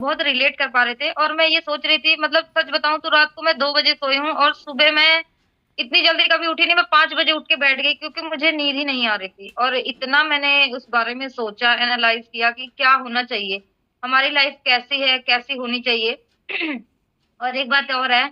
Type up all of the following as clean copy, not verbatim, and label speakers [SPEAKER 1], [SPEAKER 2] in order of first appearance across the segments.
[SPEAKER 1] बहुत रिलेट कर पा रहे थे और मैं ये सोच रही थी, मतलब सच बताऊँ तो रात को मैं 2 बजे सोई हूँ और सुबह मैं इतनी जल्दी कभी उठी नहीं, मैं 5 बजे उठ के बैठ गई क्योंकि मुझे नींद ही नहीं आ रही थी। और इतना मैंने उस बारे में सोचा, एनालाइज़ किया कि क्या होना चाहिए, हमारी लाइफ़ कैसी है, कैसी होनी चाहिए। और एक बात और है,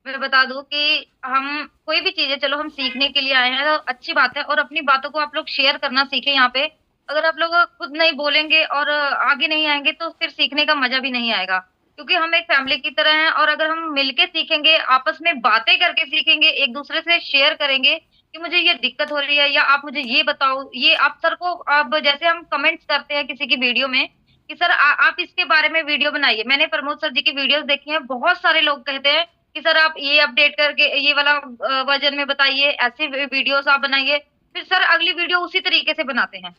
[SPEAKER 1] मैं बता दूँ कि हम कोई भी चीज़ है, चलो हम सीखने के लिए आए हैं तो अच्छी बात है, और अपनी बातों को आप लोग शेयर करना सीखें यहाँ पे। अगर आप लोग खुद नहीं बोलेंगे और आगे नहीं आएँगे तो फिर सीखने का मज़ा भी नहीं आएगा। क्योंकि हम एक फैमिली की तरह हैं और अगर हम मिलके सीखेंगे, आपस में बातें करके सीखेंगे, एक-दूसरे से शेयर करेंगे कि मुझे ये दिक्कत हो रही है या आप मुझे ये बताओ, ये आप सर को, अब जैसे हम कमेंट्स करते हैं किसी की वीडियो में कि सर आप इसके बारे में वीडियो बनाइए। मैंने प्रमोद सर जी की वीडियोज़ देखी हैं, बहुत सारे लोग कहते हैं कि सर आप ये अपडेट करके ये वाला वर्ज़न में बताइए, ऐसी वीडियोज़ आप बनाइए। फिर सर अगली वीडियो उसी तरीके से बनाते हैं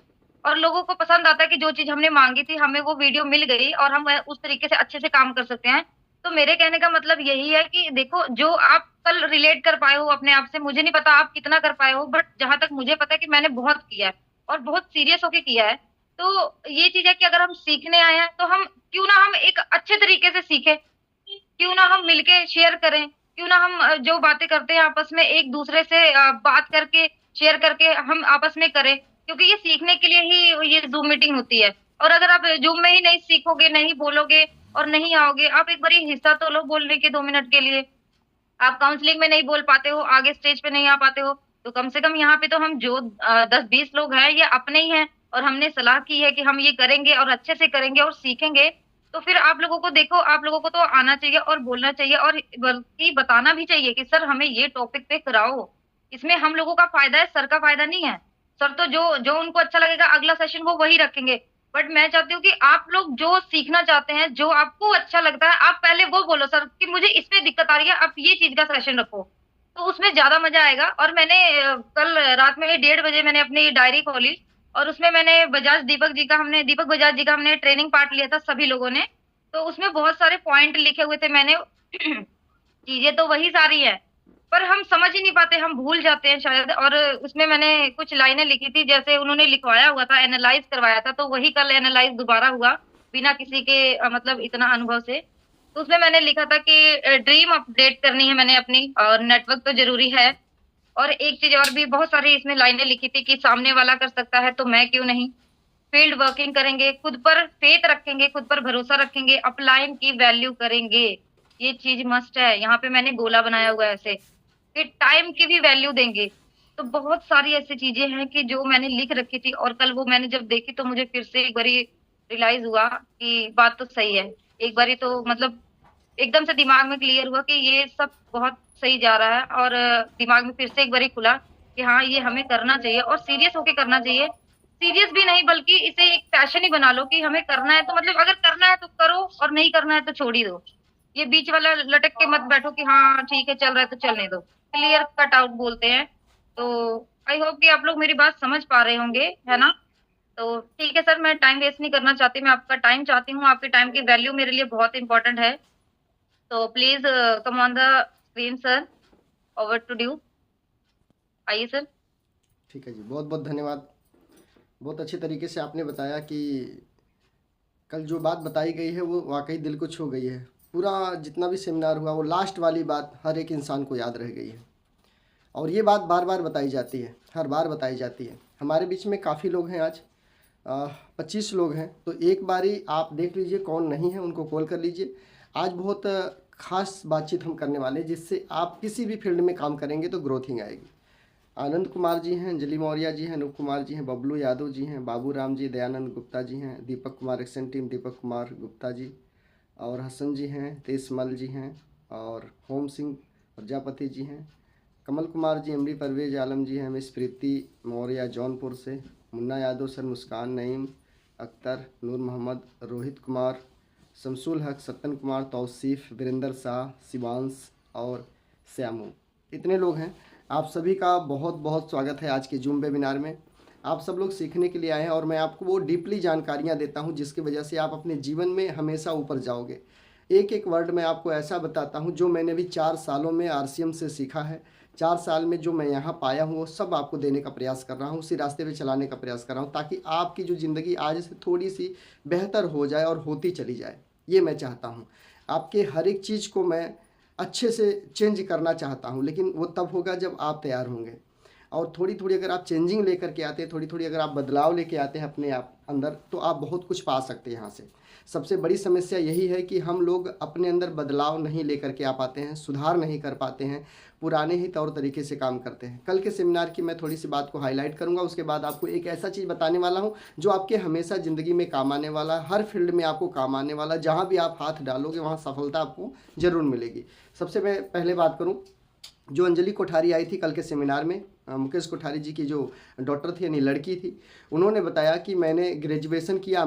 [SPEAKER 1] और लोगों को पसंद आता है कि जो चीज़ हमने माँगी थी, हमें वो वीडियो मिल गई और हम उस तरीके से अच्छे से काम कर सकते हैं। तो मेरे कहने का मतलब यही है कि देखो, जो आप कल रिलेट कर पाए हो अपने आप से, मुझे नहीं पता आप कितना कर पाए हो, बट जहाँ तक मुझे पता है कि मैंने बहुत किया है और बहुत सीरियस होके किया है। तो ये चीज़ है कि अगर हम सीखने आए हैं, तो हम क्यों ना हम एक अच्छे तरीके से सीखें। क्यों ना हम मिलके शेयर करें, क्यों ना हम जो बातें करते हैं आपस में एक-दूसरे से बात करके, शेयर करके हम आपस में करें, क्योंकि ये सीखने के लिए ही ये ज़ूम मीटिंग होती है। और अगर आप ज़ूम में ही नहीं सीखोगे, नहीं बोलोगे और नहीं आओगे, आप एक बारी हिस्सा तो लो बोलने के 2 मिनट के लिए। आप काउंसलिंग में नहीं बोल पाते हो, आगे स्टेज पे नहीं आ पाते हो, तो कम से कम यहाँ पे तो हम जो 10-20 लोग हैं, ये अपने ही हैं और हमने सलाह की है कि हम ये करेंगे और अच्छे से करेंगे और सीखेंगे। तो फिर आप लोगों को देखो, आप लोगों को तो आना चाहिए और बोलना चाहिए और बल्कि बताना भी चाहिए कि सर हमें ये टॉपिक पे कराओ। इसमें हम लोगों का फ़ायदा है, सर का फ़ायदा नहीं है। सर तो जो जो उनको अच्छा लगेगा अगला सेशन वो वही रखेंगे। बट मैं चाहती हूँ कि आप लोग जो सीखना चाहते हैं, जो आपको अच्छा लगता है, आप पहले वो बोलो सर कि मुझे इसमें दिक्कत आ रही है, आप ये चीज़ का सेशन रखो। तो उसमें ज़्यादा मज़ा आएगा। और मैंने कल रात में 1:30 बजे मैंने अपनी डायरी खोली और उसमें मैंने दीपक बजाज जी का हमने ट्रेनिंग पार्ट लिया था सभी लोगों ने। तो उसमें बहुत सारे पॉइंट लिखे हुए थे मैंने। चीज़ें तो वही सारी हैं, पर हम समझ ही नहीं पाते, हम भूल जाते हैं शायद। और उसमें मैंने कुछ लाइनें लिखी थी, जैसे उन्होंने लिखवाया हुआ था, एनालाइज़ करवाया था, तो वही कल एनालाइज़ दोबारा हुआ, बिना किसी के मतलब इतना अनुभव से। तो उसमें मैंने लिखा था कि ड्रीम अपडेट करनी है मैंने अपनी, और नेटवर्क तो ज़रूरी है। और एक चीज़ और भी, बहुत सारी इसमें लाइनें लिखी थी कि सामने वाला कर सकता है तो मैं क्यों नहीं? फील्ड वर्किंग करेंगे, खुद पर फेथ रखेंगे, खुद पर भरोसा रखेंगे, अपलाइन की वैल्यू करेंगे। ये चीज़ मस्ट है। यहाँ पे मैंने गोला बनाया हुआ है ऐसे, कि टाइम की भी वैल्यू देंगे। तो बहुत सारी ऐसी चीज़ें हैं कि जो मैंने लिख रखी थी और कल वो मैंने जब देखी तो मुझे फिर से एक बारी रियलाइज़ हुआ कि बात तो सही है। एक बारी तो मतलब एकदम से दिमाग में क्लियर हुआ कि ये सब बहुत सही जा रहा है, और दिमाग में फिर से एक बारी खुला कि हाँ, ये हमें करना चाहिए और सीरियस होके करना चाहिए। सीरियस भी नहीं, बल्कि इसे एक पैशन ही बना लो कि हमें करना है, तो मतलब अगर करना है तो करो और नहीं करना है तो छोड़ ही दो। ये बीच वाला लटक के मत बैठो कि हाँ, ठीक है चल रहा है तो चलने दो। क्लियर कट आउट बोलते हैं। तो आई होप कि आप लोग मेरी बात समझ पा रहे होंगे, है ना? तो ठीक है सर, मैं टाइम वेस्ट नहीं करना चाहती, मैं आपका टाइम चाहती हूँ, आपके टाइम की वैल्यू मेरे लिए बहुत इम्पोर्टेंट है। तो please come on the screen sir, over to you. आइए सर।
[SPEAKER 2] ठीक है जी, बहुत बहुत धन्यवाद। बहुत अच्छे तरीके से आपने बताया कि कल जो बात बताई गई है वो वाकई दिल को छू गई है। पूरा जितना भी सेमिनार हुआ वो लास्ट वाली बात हर एक इंसान को याद रह गई है, और ये बात बार बार बताई जाती है, हर बार बताई जाती है। हमारे बीच में काफ़ी लोग हैं आज, 25 लोग हैं, तो एक बारी आप देख लीजिए कौन नहीं है उनको कॉल कर लीजिए। आज बहुत खास बातचीत हम करने वाले हैं जिससे आप किसी भी फील्ड में काम करेंगे तो ग्रोथिंग आएगी। आनंद कुमार जी हैं, अंजलि मौर्य जी हैं, अनूप कुमार जी हैं, बबलू यादव जी हैं, बाबू राम जी, दयानंद गुप्ता जी हैं, दीपक कुमार एक्शन टीम दीपक कुमार गुप्ता जी, और हसन जी हैं, तेजमल जी हैं, और होम सिंह प्रजापति जी हैं, कमल कुमार जी, एमडी परवेज आलम जी हैं, मिस प्रीति मौर्य जौनपुर से, मुन्ना यादव सर, मुस्कान नईम अख्तर, नूर मोहम्मद, रोहित कुमार, शमसुल हक, सत्तन कुमार, तौसीफ़, वीरेंद्र शाह, शिवांश और श्यामू। इतने लोग हैं। आप सभी का बहुत बहुत स्वागत है आज के जूम वेबिनार में। आप सब लोग सीखने के लिए आए हैं और मैं आपको वो डीपली जानकारियाँ देता हूँ जिसकी वजह से आप अपने जीवन में हमेशा ऊपर जाओगे। एक एक वर्ड मैं आपको ऐसा बताता हूँ जो मैंने भी 4 सालों में आरसीएम से सीखा है। 4 साल में जो मैं यहाँ पाया हूँ वो सब आपको देने का प्रयास कर रहा हूँ, उसी रास्ते पे चलाने का प्रयास कर रहा हूँ, ताकि आपकी जो ज़िंदगी आज से थोड़ी सी बेहतर हो जाए और होती चली जाए। ये मैं चाहता हूँ। आपके हर एक चीज़ को मैं अच्छे से चेंज करना चाहता हूँ, लेकिन वो तब होगा जब आप तैयार होंगे। और थोड़ी थोड़ी अगर आप चेंजिंग लेकर के आते हैं, थोड़ी थोड़ी अगर आप बदलाव लेके आते हैं अपने आप अंदर, तो आप बहुत कुछ पा सकते हैं यहाँ से। सबसे बड़ी समस्या यही है कि हम लोग अपने अंदर बदलाव नहीं लेकर के आ पाते हैं, सुधार नहीं कर पाते हैं, पुराने ही तौर तरीके से काम करते हैं। कल के सेमिनार की मैं थोड़ी सी बात को हाईलाइट करूंगा, उसके बाद आपको एक ऐसा चीज़ बताने वाला हूं जो आपके हमेशा ज़िंदगी में काम आने वाला, हर फील्ड में आपको काम आने वाला, जहां भी आप हाथ डालोगे वहां सफलता आपको जरूर मिलेगी। सबसे मैं पहले बात करूँ, जो अंजलि कोठारी आई थी कल के सेमिनार में, मुकेश कोठारी जी की जो डॉटर थी यानी लड़की थी, उन्होंने बताया कि मैंने ग्रेजुएशन किया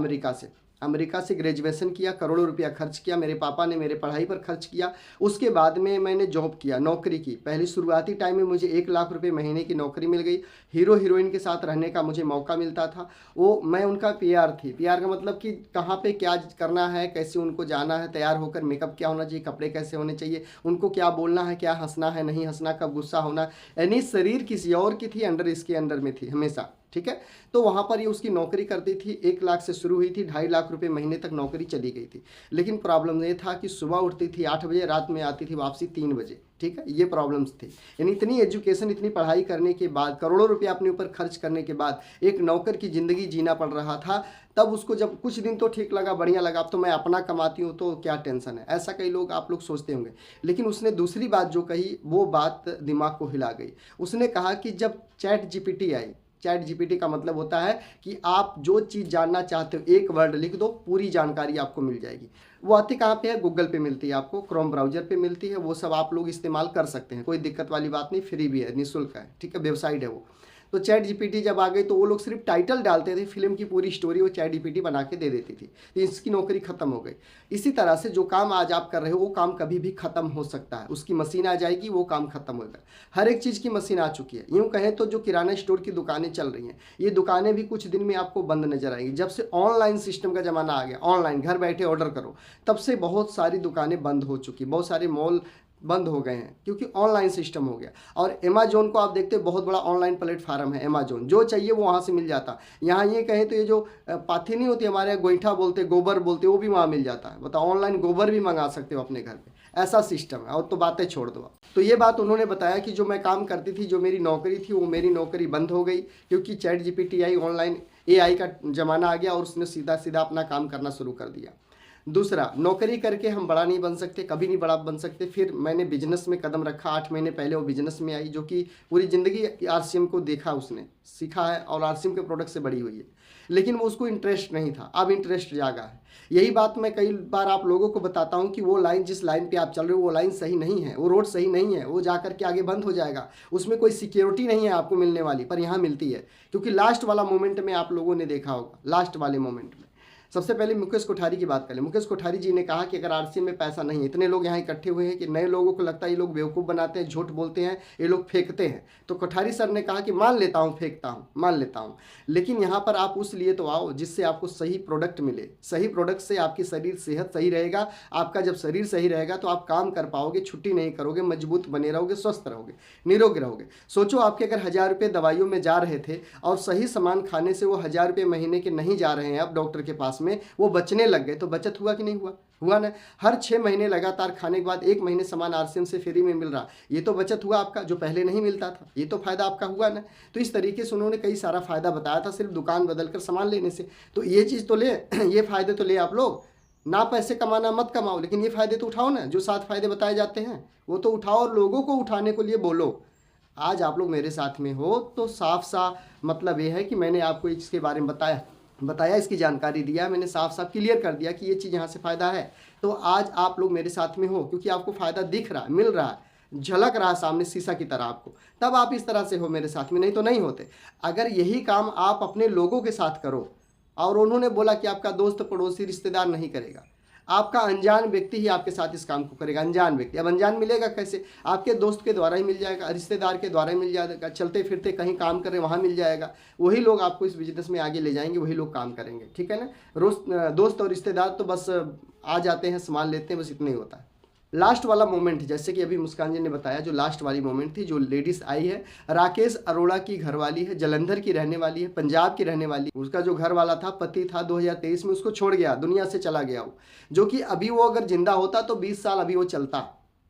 [SPEAKER 2] अमेरिका से ग्रेजुएशन किया, करोड़ों रुपया खर्च किया, मेरे पापा ने मेरे पढ़ाई पर खर्च किया। उसके बाद में मैंने जॉब किया, नौकरी की। पहले शुरुआती टाइम में मुझे 1 लाख रुपए महीने की नौकरी मिल गई। हीरो हीरोइन के साथ रहने का मुझे मौका मिलता था। वो मैं उनका पीआर थी। पीआर का मतलब कि कहाँ पे क्या करना है, कैसे उनको जाना है, तैयार होकर मेकअप क्या होना चाहिए, कपड़े कैसे होने चाहिए, उनको क्या बोलना है, क्या हंसना है, नहीं हंसना, कब गुस्सा होना, यानी शरीर किसी और की थी, अंडर इसके अंडर में थी हमेशा। ठीक है, तो वहाँ पर ये उसकी नौकरी करती थी। 1 लाख से शुरू हुई थी, 2.5 लाख रुपए महीने तक नौकरी चली गई थी। लेकिन प्रॉब्लम ये था कि सुबह उठती थी 8 बजे, रात में आती थी वापसी 3 बजे। ठीक है, ये प्रॉब्लम्स थी। यानी इतनी एजुकेशन, इतनी पढ़ाई करने के बाद, करोड़ों रुपया अपने ऊपर खर्च करने के बाद एक नौकर की ज़िंदगी जीना पड़ रहा था। तब उसको जब कुछ दिन तो ठीक लगा, बढ़िया लगा, अब तो मैं अपना कमाती हूँ तो क्या टेंशन है, ऐसा कई लोग आप लोग सोचते होंगे। लेकिन उसने दूसरी बात जो कही, वो बात दिमाग को हिला गई। उसने कहा कि जब चैट जीपीटी आई, चैट जीपीटी का मतलब होता है कि आप जो चीज़ जानना चाहते हो, एक वर्ड लिख दो, पूरी जानकारी आपको मिल जाएगी। वो आती कहाँ पे है? गूगल पे मिलती है आपको, क्रोम ब्राउजर पे मिलती है। वो सब आप लोग इस्तेमाल कर सकते हैं, कोई दिक्कत वाली बात नहीं, फ्री भी है, निःशुल्क है। ठीक है, वेबसाइट है वो। तो चैट जीपीटी जब आ गई तो वो लोग सिर्फ टाइटल डालते थे, फिल्म की पूरी स्टोरी वो चैट जीपीटी बना के दे देती थी। तो इसकी नौकरी खत्म हो गई। इसी तरह से जो काम आज आप कर रहे हो वो काम कभी भी खत्म हो सकता है। उसकी मशीन आ जाएगी, वो काम खत्म होगा। हर एक चीज़ की मशीन आ चुकी है। यूँ कहें तो जो किराना स्टोर की दुकानें चल रही हैं, ये दुकानें भी कुछ दिन में आपको बंद नजर आएंगी। जब से ऑनलाइन सिस्टम का ज़माना आ गया, ऑनलाइन घर बैठे ऑर्डर करो, तब से बहुत सारी दुकानें बंद हो चुकी, बहुत सारे मॉल बंद हो गए हैं, क्योंकि ऑनलाइन सिस्टम हो गया। और अमेजोन को आप देखते हो, बहुत बड़ा ऑनलाइन प्लेटफार्म है अमेजोन, जो चाहिए वो वहाँ से मिल जाता। यहाँ ये कहें तो ये जो पाथी नहीं होती हमारे यहाँ, गोईठा बोलते, गोबर बोलते, वो भी वहाँ मिल जाता है। बताओ, ऑनलाइन गोबर भी मंगा सकते हो अपने घर पे, ऐसा सिस्टम है। और तो बातें छोड़ दो। तो ये बात उन्होंने बताया कि जो मैं काम करती थी, जो मेरी नौकरी थी, वो मेरी नौकरी बंद हो गई, क्योंकि चैट जीपीटी आई, ऑनलाइन एआई का ज़माना आ गया, और उसने सीधा सीधा अपना काम करना शुरू कर दिया। दूसरा, नौकरी करके हम बड़ा नहीं बन सकते, कभी नहीं बड़ा बन सकते। फिर मैंने बिजनेस में कदम रखा। 8 महीने पहले वो बिजनेस में आई, जो कि पूरी ज़िंदगी आरसीएम को देखा, उसने सीखा है और आरसीएम के प्रोडक्ट से बड़ी हुई है। लेकिन वो उसको इंटरेस्ट नहीं था, अब इंटरेस्ट जागा है। यही बात मैं कई बार आप लोगों को बताता हूँ कि वो लाइन, जिस लाइन पे आप चल रहे हो, वो लाइन सही नहीं है, वो रोड सही नहीं है, वो जाकर के आगे बंद हो जाएगा। उसमें कोई सिक्योरिटी नहीं है आपको मिलने वाली, पर यहाँ मिलती है। क्योंकि लास्ट वाला मोमेंट में आप लोगों ने देखा होगा, लास्ट वाले मोमेंट में। सबसे पहले मुकेश कोठारी की बात करें। मुकेश कोठारी जी ने कहा कि अगर आरसीएम में पैसा नहीं है, इतने लोग यहाँ इकट्ठे हुए हैं कि नए लोगों को लगता है ये लोग बेवकूफ़ बनाते हैं, झूठ बोलते हैं, ये लोग फेंकते हैं। तो कोठारी सर ने कहा कि मान लेता हूँ, फेंकता हूँ, मान लेता हूँ, लेकिन यहाँ पर आप उस लिए तो आओ जिससे आपको सही प्रोडक्ट मिले। सही प्रोडक्ट से आपकी शरीर सेहत सही रहेगा। आपका जब शरीर सही रहेगा तो आप काम कर पाओगे, छुट्टी नहीं करोगे, मजबूत बने रहोगे, स्वस्थ रहोगे, निरोग रहोगे। सोचो, आपके अगर 1000 रुपये दवाइयों में जा रहे थे और सही सामान खाने से वो 1000 रुपये महीने के नहीं जा रहे हैं अब डॉक्टर के पास में, वो बचने लग गए, तो बचत हुआ कि नहीं हुआ? हुआ ना। हर 6 महीने लगातार खाने के बाद 1 महीने सामान आरसीएम से फ्री में मिल रहा, ये तो बचत हुआ आपका, जो पहले नहीं मिलता था, ये तो फायदा आपका हुआ ना। तो इस तरीके से उन्होंने कई सारा फायदा बताया था सिर्फ दुकान बदलकर सामान लेने से। तो ये चीज़ तो ले, ये फायदे तो ले आप लोग। ना पैसे कमाना मत कमाओ, लेकिन ये फायदे तो उठाओ ना। जो 7 फायदे बताए जाते हैं वो तो उठाओ, और लोगों को उठाने के लिए बोलो। आज आप लोग मेरे साथ में हो तो साफ सा मतलब ये है कि मैंने आपको इसके बारे में बताया, इसकी जानकारी दिया, मैंने साफ साफ क्लियर कर दिया कि ये चीज़ यहाँ से फ़ायदा है। तो आज आप लोग मेरे साथ में हो क्योंकि आपको फ़ायदा दिख रहा है, मिल रहा है, झलक रहा है सामने शीशा की तरह आपको, तब आप इस तरह से हो मेरे साथ में, नहीं तो नहीं होते। अगर यही काम आप अपने लोगों के साथ करो, और उन्होंने बोला कि आपका दोस्त, पड़ोसी, रिश्तेदार नहीं करेगा, आपका अनजान व्यक्ति ही आपके साथ इस काम को करेगा। अनजान व्यक्ति, अब अनजान मिलेगा कैसे? आपके दोस्त के द्वारा ही मिल जाएगा, रिश्तेदार के द्वारा ही मिल जाएगा, चलते फिरते कहीं काम कर रहे वहाँ मिल जाएगा। वही लोग आपको इस बिजनेस में आगे ले जाएंगे, वही लोग काम करेंगे। ठीक है ना। रोज दोस्त और रिश्तेदार तो बस आ जाते हैं, सामान लेते हैं, बस इतना ही होता है। लास्ट वाला मोमेंट, जैसे कि अभी मुस्कान जी ने बताया, जो लास्ट वाली मोमेंट थी, जो लेडीज आई है, राकेश अरोड़ा की घरवाली है, जलंधर की रहने वाली है, पंजाब की रहने वाली। उसका जो घर वाला था, पति था, 2023 में उसको छोड़ गया, दुनिया से चला गया वो, जो कि अभी वो अगर जिंदा होता तो 20 साल अभी वो चलता,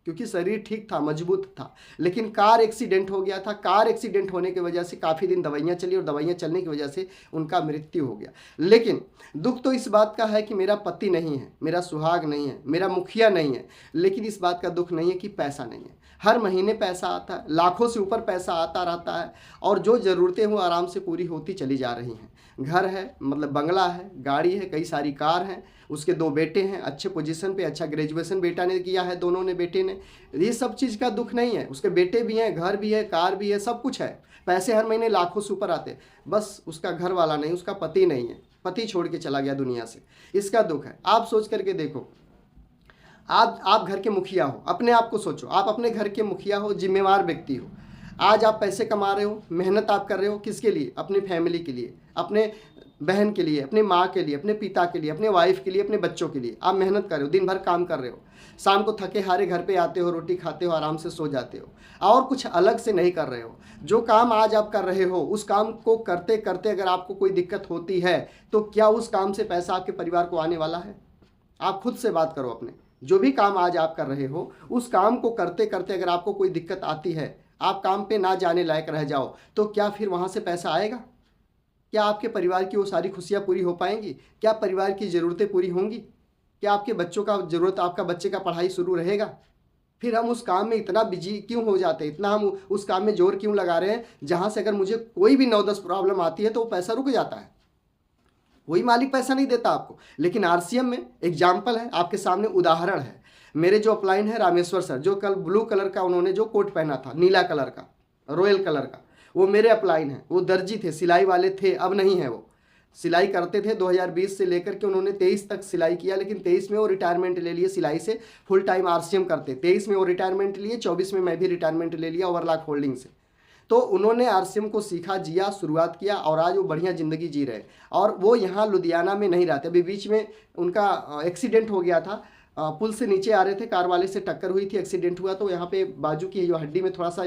[SPEAKER 2] क्योंकि शरीर ठीक था, मजबूत था। लेकिन कार एक्सीडेंट हो गया था, कार एक्सीडेंट होने की वजह से काफ़ी दिन दवाइयाँ चली और दवाइयाँ चलने की वजह से उनका मृत्यु हो गया। लेकिन दुख तो इस बात का है कि मेरा पति नहीं है, मेरा सुहाग नहीं है, मेरा मुखिया नहीं है, लेकिन इस बात का दुख नहीं है कि पैसा नहीं है। हर महीने पैसा आता है, लाखों से ऊपर पैसा आता रहता है, और जो ज़रूरतें वो आराम से पूरी होती चली जा रही हैं। घर है, मतलब बंगला है, गाड़ी है, कई सारी कार हैं, उसके 2 बेटे हैं, अच्छे पोजीशन पे, अच्छा ग्रेजुएशन बेटा ने किया है, दोनों ने, बेटे ने। ये सब चीज़ का दुख नहीं है, उसके बेटे भी हैं, घर भी है, कार भी है, सब कुछ है, पैसे हर महीने लाखों से ऊपर आते, बस उसका घर वाला नहीं, उसका पति नहीं है, पति छोड़ के चला गया दुनिया से, इसका दुख है। आप सोच करके देखो, आप घर के मुखिया हो, अपने आप को सोचो, आप अपने घर के मुखिया हो, जिम्मेवार व्यक्ति हो। आज आप पैसे कमा रहे हो, मेहनत आप कर रहे हो, किसके लिए? अपनी फैमिली के लिए, अपने बहन के लिए, अपनी माँ के लिए, अपने पिता के लिए, अपने वाइफ के लिए, अपने बच्चों के लिए आप मेहनत कर रहे हो, दिन भर काम कर रहे हो, शाम को थके हारे घर पे आते हो, रोटी खाते हो, आराम से सो जाते हो, और कुछ अलग से नहीं कर रहे हो। जो काम आज आप कर रहे हो, उस काम को करते करते अगर आपको कोई दिक्कत होती है, तो क्या उस काम से पैसा आपके परिवार को आने वाला है? आप खुद से बात करो अपने। जो भी काम आज आप कर रहे हो, उस काम को करते करते अगर आपको कोई दिक्कत आती है, आप काम पे ना जाने लायक रह जाओ, तो क्या फिर वहाँ से पैसा आएगा? क्या आपके परिवार की वो सारी खुशियाँ पूरी हो पाएंगी? क्या परिवार की ज़रूरतें पूरी होंगी? क्या आपके बच्चों का ज़रूरत, आपका बच्चे का पढ़ाई शुरू रहेगा? फिर हम उस काम में इतना बिजी क्यों हो जाते हैं, इतना हम उस काम में जोर क्यों लगा रहे हैं, जहाँ से अगर मुझे कोई भी 9-10 प्रॉब्लम आती है तो वो पैसा रुक जाता है, वही मालिक पैसा नहीं देता आपको। लेकिन आरसीएम में एग्जाम्पल है, आपके सामने उदाहरण है। मेरे जो अपलाइन है रामेश्वर सर, जो कल ब्लू कलर का उन्होंने जो कोट पहना था, नीला कलर का, रॉयल कलर का, वो मेरे अपलाइन है। वो दर्जी थे, सिलाई वाले थे, अब नहीं है। वो सिलाई करते थे 2020 से लेकर के उन्होंने 23 तक सिलाई किया, लेकिन 23 में वो रिटायरमेंट ले लिए सिलाई से, फुल टाइम आरसीएम करते। 23 में वो रिटायरमेंट लिए, 24 में मैं भी रिटायरमेंट ले लिया ओवरलॉक होल्डिंग से। तो उन्होंने आरसीएम को सीखा, जिया, शुरुआत किया, और आज वो बढ़िया ज़िंदगी जी रहे। और वो यहाँ लुधियाना में नहीं रहते। अभी बीच में उनका एक्सीडेंट हो गया था, पुल से नीचे आ रहे थे, कार वाले से टक्कर हुई थी, एक्सीडेंट हुआ, तो यहाँ पे बाजू की जो हड्डी में थोड़ा सा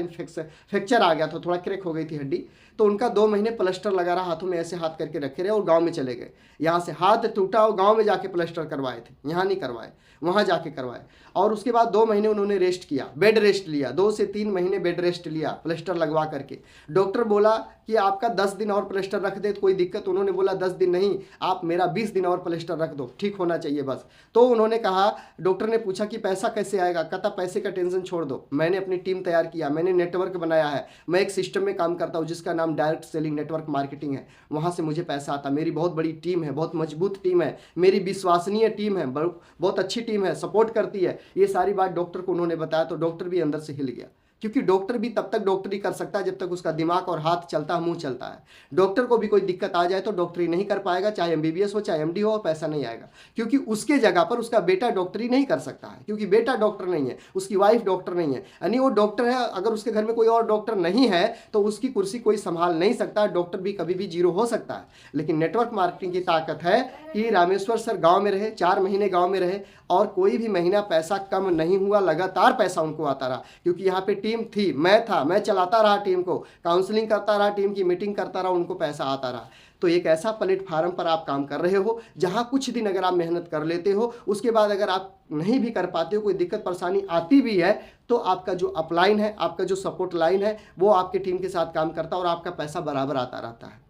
[SPEAKER 2] फ्रैक्चर आ गया था, थोड़ा क्रैक हो गई थी हड्डी। तो उनका 2 महीने प्लास्टर लगा रहा, हाथों में ऐसे हाथ करके रखे रहे और गांव में चले गए। यहाँ से हाथ टूटा और गांव में जाके प्लास्टर करवाए थे, यहाँ नहीं करवाए, वहाँ जाके करवाए। और उसके बाद 2 महीने उन्होंने रेस्ट किया, बेड रेस्ट लिया, 2 से 3 महीने बेड रेस्ट लिया प्लास्टर लगवा करके। डॉक्टर बोला कि आपका 10 दिन और प्लास्टर रख दे तो कोई दिक्कत? उन्होंने बोला 10 दिन नहीं, आप मेरा 20 दिन और प्लास्टर रख दो, ठीक होना चाहिए बस। तो उन्होंने कहा, डॉक्टर ने पूछा कि पैसा कैसे आएगा? कहता पैसे का टेंशन छोड़ दो, मैंने अपनी टीम तैयार किया, मैंने नेटवर्क बनाया है, मैं एक सिस्टम में काम करता हूँ जिसका नाम डायरेक्ट सेलिंग नेटवर्क मार्केटिंग है, वहाँ से मुझे पैसा आता। मेरी बहुत बड़ी टीम है, बहुत मजबूत टीम है, मेरी विश्वसनीय टीम है, बहुत अच्छी टीम है, सपोर्ट करती है। ये सारी बात डॉक्टर को उन्होंने बताया, तो डॉक्टर भी अंदर से हिल गया, क्योंकि डॉक्टर भी तब तक डॉक्टरी कर सकता है जब तक उसका दिमाग और हाथ चलता है, मुंह चलता है। डॉक्टर को भी कोई दिक्कत आ जाए तो डॉक्टरी नहीं कर पाएगा, चाहे एमबीबीएस हो चाहे एमडी हो, और पैसा नहीं आएगा, क्योंकि उसके जगह पर उसका बेटा डॉक्टरी नहीं कर सकता है, क्योंकि बेटा डॉक्टर नहीं है, उसकी वाइफ डॉक्टर नहीं है, यानी वो डॉक्टर है। अगर उसके घर में कोई और डॉक्टर नहीं है तो उसकी कुर्सी कोई संभाल नहीं सकता, डॉक्टर भी कभी भी जीरो हो सकता है। लेकिन नेटवर्क मार्केटिंग की ताकत है कि रामेश्वर सर गाँव में रहे, 4 महीने गाँव में रहे, और कोई भी महीना पैसा कम नहीं हुआ, लगातार पैसा उनको आता रहा, क्योंकि यहाँ पे टीम थी, मैं था, मैं चलाता रहा टीम को, काउंसलिंग करता रहा, टीम की मीटिंग करता रहा, उनको पैसा आता रहा। तो एक ऐसा प्लेटफार्म पर आप काम कर रहे हो जहाँ कुछ दिन अगर आप मेहनत कर लेते हो, उसके बाद अगर आप नहीं भी कर पाते हो, कोई दिक्कत परेशानी आती भी है, तो आपका जो अपलाइन है, आपका जो सपोर्ट लाइन है, वो आपके टीम के साथ काम करता है और आपका पैसा बराबर आता रहता है।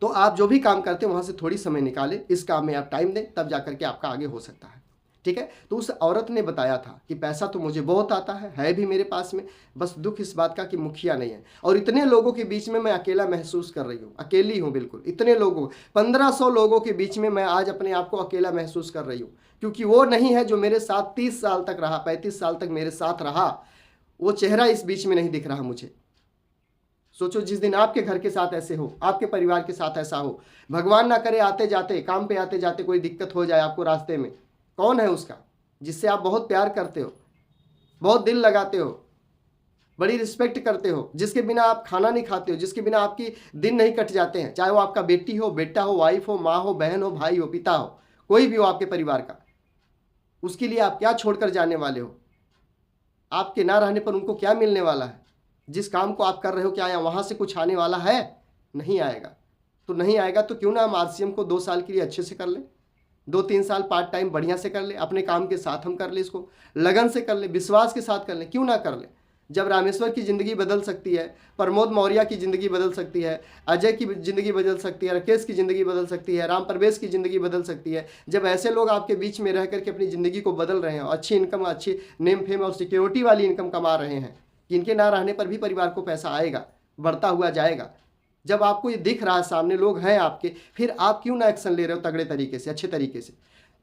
[SPEAKER 2] तो आप जो भी काम करते हो वहाँ से थोड़ी समय निकालें, इस काम में आप टाइम दें, तब जाकर के आपका आगे हो सकता है। ठीक है। तो उस औरत ने बताया था कि पैसा तो मुझे बहुत आता है भी मेरे पास में, बस दुख इस बात का कि मुखिया नहीं है। और इतने लोगों के बीच में मैं अकेला महसूस कर रही हूँ, अकेली हूँ बिल्कुल। इतने लोगों, 1500 लोगों के बीच में मैं आज अपने आप को अकेला महसूस कर रही हूँ, क्योंकि वो नहीं है जो मेरे साथ 30 साल तक रहा, 35 साल तक मेरे साथ रहा, वो चेहरा इस बीच में नहीं दिख रहा मुझे। सोचो, जिस दिन आपके घर के साथ ऐसे हो, आपके परिवार के साथ ऐसा हो, भगवान ना करे आते जाते, काम पे आते जाते कोई दिक्कत हो जाए आपको रास्ते में, कौन है उसका? जिससे आप बहुत प्यार करते हो, बहुत दिल लगाते हो, बड़ी रिस्पेक्ट करते हो, जिसके बिना आप खाना नहीं खाते हो, जिसके बिना आपकी दिन नहीं कट जाते हैं, चाहे वो आपका बेटी हो, बेटा हो, वाइफ हो, माँ हो, बहन हो, भाई हो, पिता हो, कोई भी हो आपके परिवार का। उसके लिए आप क्या छोड़कर जाने वाले हो? आपके ना रहने पर उनको क्या मिलने वाला है? जिस काम को आप कर रहे हो क्या वहाँ से कुछ आने वाला है? नहीं आएगा। तो नहीं आएगा तो क्यों ना हम आरसीएम को 2 साल के लिए अच्छे से कर लें, 2-3 साल पार्ट टाइम बढ़िया से कर ले, अपने काम के साथ हम कर ले, इसको लगन से कर ले, विश्वास के साथ कर ले, क्यों ना कर ले। जब रामेश्वर की ज़िंदगी बदल सकती है, प्रमोद मौर्य की ज़िंदगी बदल सकती है, अजय की ज़िंदगी बदल सकती है, राकेश की ज़िंदगी बदल सकती है, राम प्रवेश की ज़िंदगी बदल सकती है, जब ऐसे लोग आपके बीच में रह करके अपनी ज़िंदगी को बदल रहे हैं, अच्छी इनकम, अच्छी नेम फेम और सिक्योरिटी वाली इनकम कमा रहे हैं कि इनके ना रहने पर भी परिवार को पैसा आएगा, बढ़ता हुआ जाएगा, जब आपको ये दिख रहा है सामने लोग हैं आपके, फिर आप क्यों ना एक्शन ले रहे हो तगड़े तरीके से, अच्छे तरीके से?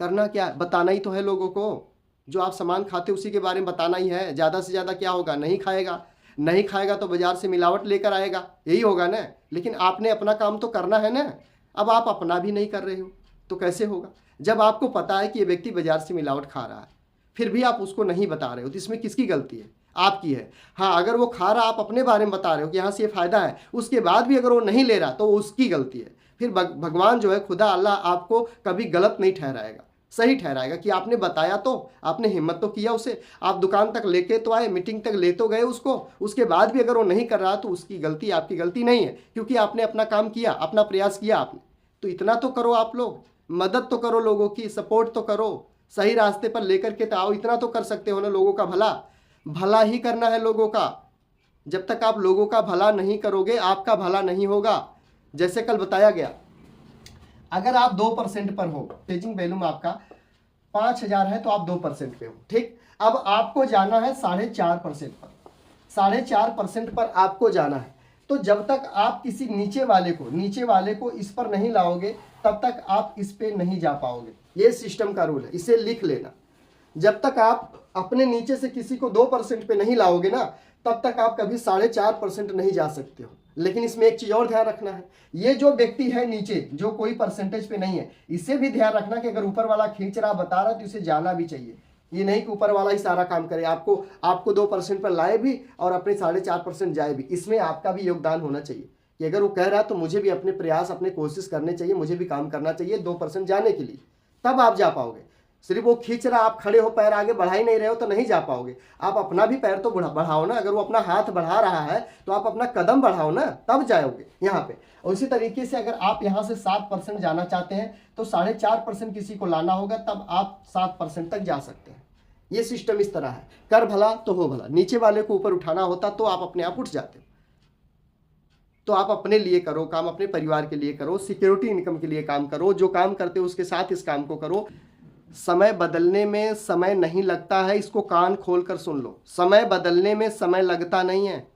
[SPEAKER 2] करना क्या, बताना ही तो है लोगों को। जो आप सामान खाते उसी के बारे में बताना ही है। ज़्यादा से ज़्यादा क्या होगा? नहीं खाएगा, नहीं खाएगा तो बाजार से मिलावट लेकर आएगा, यही होगा ना। लेकिन आपने अपना काम तो करना है ना। अब आप अपना भी नहीं कर रहे हो तो कैसे होगा? जब आपको पता है कि ये व्यक्ति बाजार से मिलावट खा रहा है, फिर भी आप उसको नहीं बता रहे हो, तो इसमें किसकी गलती है? आपकी है। हाँ, अगर वो खा रहा, आप अपने बारे में बता रहे हो कि यहाँ से ये फ़ायदा है, उसके बाद भी अगर वो नहीं ले रहा तो उसकी गलती है। फिर भगवान जो है, खुदा अल्लाह आपको कभी गलत नहीं ठहराएगा, सही ठहराएगा कि आपने बताया तो, आपने हिम्मत तो किया उसे, आप दुकान तक लेके तो आए, मीटिंग तक ले तो गए उसको, उसके बाद भी अगर वो नहीं कर रहा तो उसकी गलती, आपकी गलती नहीं है, क्योंकि आपने अपना काम किया, अपना प्रयास किया आपने। तो इतना तो करो आप लोग, मदद तो करो लोगों की, सपोर्ट तो करो, सही रास्ते पर लेकर के तो आओ। इतना तो कर सकते हो ना, लोगों का भला, भला ही करना है लोगों का। जब तक आप लोगों का भला नहीं करोगे, आपका भला नहीं होगा। जैसे कल बताया गया, अगर आप 2% पर हो, पेजिंग वैल्यूम आपका 5,000 है तो आप 2% पे हो, ठीक। अब आपको जाना है 4.5% पर, 4.5% पर आपको जाना है। तो जब तक आप किसी नीचे वाले को इस पर नहीं लाओगे, तब तक आप इस पे नहीं जा पाओगे। ये सिस्टम का रूल है, इसे लिख लेना। जब तक आप अपने नीचे से किसी को 2% पे नहीं लाओगे ना, तब तक आप कभी 4.5% नहीं जा सकते हो। लेकिन इसमें एक चीज और ध्यान रखना है, ये जो व्यक्ति है नीचे, जो कोई परसेंटेज पे नहीं है, इसे भी ध्यान रखना कि अगर ऊपर वाला खींच रहा, बता रहा, तो इसे जाना भी चाहिए। ये नहीं कि ऊपर वाला ही सारा काम करे, आपको 2% पर लाए भी और अपने 4.5% जाए भी। इसमें आपका भी योगदान होना चाहिए कि अगर वो कह रहा है तो मुझे भी अपने प्रयास, अपने कोशिश करने चाहिए, मुझे भी काम करना चाहिए 2% जाने के लिए, तब आप जा पाओगे। सिर्फ वो खींच रहा, आप खड़े हो, पैर आगे बढ़ा ही नहीं रहे हो तो नहीं जा पाओगे। आप अपना भी पैर तो बढ़ाओ ना। अगर वो अपना हाथ बढ़ा रहा है तो आप अपना कदम बढ़ाओ ना, तब जाओगे यहाँ पे। और इसी तरीके से अगर आप यहाँ से 7% जाना चाहते हैं तो 4.5% किसी को लाना होगा, तब आप 7% तक जा सकते हैं। ये सिस्टम इस तरह है, कर भला तो हो भला। नीचे वाले को ऊपर उठाना होता तो आप अपने आप उठ जाते हो। तो आप अपने लिए करो काम, अपने परिवार के लिए करो, सिक्योरिटी इनकम के लिए काम करो, जो काम करते हो उसके साथ इस काम को करो। समय बदलने में समय नहीं लगता है, इसको कान खोलकर सुन लो। समय बदलने में समय लगता नहीं है,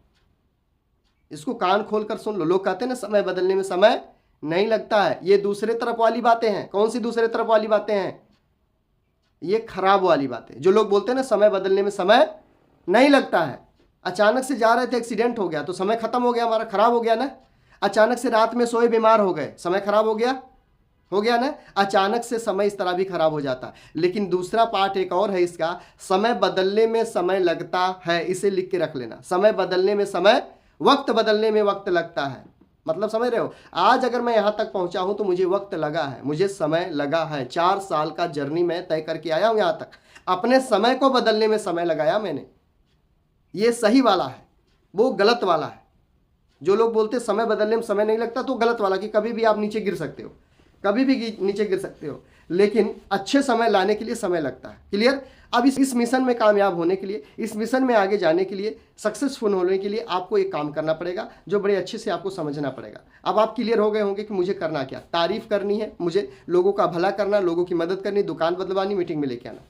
[SPEAKER 2] इसको कान खोलकर सुन लो। लोग कहते हैं ना समय बदलने में समय नहीं लगता है, ये दूसरे तरफ वाली बातें हैं। कौन सी दूसरे तरफ वाली बातें हैं? ये खराब वाली बातें। जो लोग बोलते हैं ना समय बदलने में समय नहीं लगता है, अचानक से जा रहे थे, एक्सीडेंट हो गया तो समय खत्म हो गया, हमारा खराब हो गया ना। अचानक से रात में सोए, बीमार हो गए, समय खराब हो गया ना। अचानक से समय इस तरह भी खराब हो जाता है। लेकिन दूसरा पार्ट एक और है इसका, समय बदलने में समय लगता है, इसे लिख के रख लेना। समय बदलने में समय, वक्त बदलने में वक्त लगता है। मतलब समझ रहे हो? आज अगर मैं यहाँ तक पहुँचा हूँ तो मुझे वक्त लगा है, मुझे समय लगा है। 4 साल का जर्नी मैं तय करके आया हूँ यहाँ तक। अपने समय को बदलने में समय लगाया मैंने। ये सही वाला है, वो गलत वाला है। जो लोग बोलते समय बदलने में समय नहीं लगता, तो गलत वाला, कि कभी भी आप नीचे गिर सकते हो, कभी भी नीचे गिर सकते हो, लेकिन अच्छे समय लाने के लिए समय लगता है। क्लियर? अब इस मिशन में कामयाब होने के लिए, इस मिशन में आगे जाने के लिए, सक्सेसफुल होने के लिए आपको एक काम करना पड़ेगा, जो बड़े अच्छे से आपको समझना पड़ेगा। अब आप क्लियर हो गए होंगे कि मुझे करना क्या। तारीफ करनी है, मुझे लोगों का भला करना, लोगों की मदद करनी, दुकान बदलवानी, मीटिंग में लेके आना।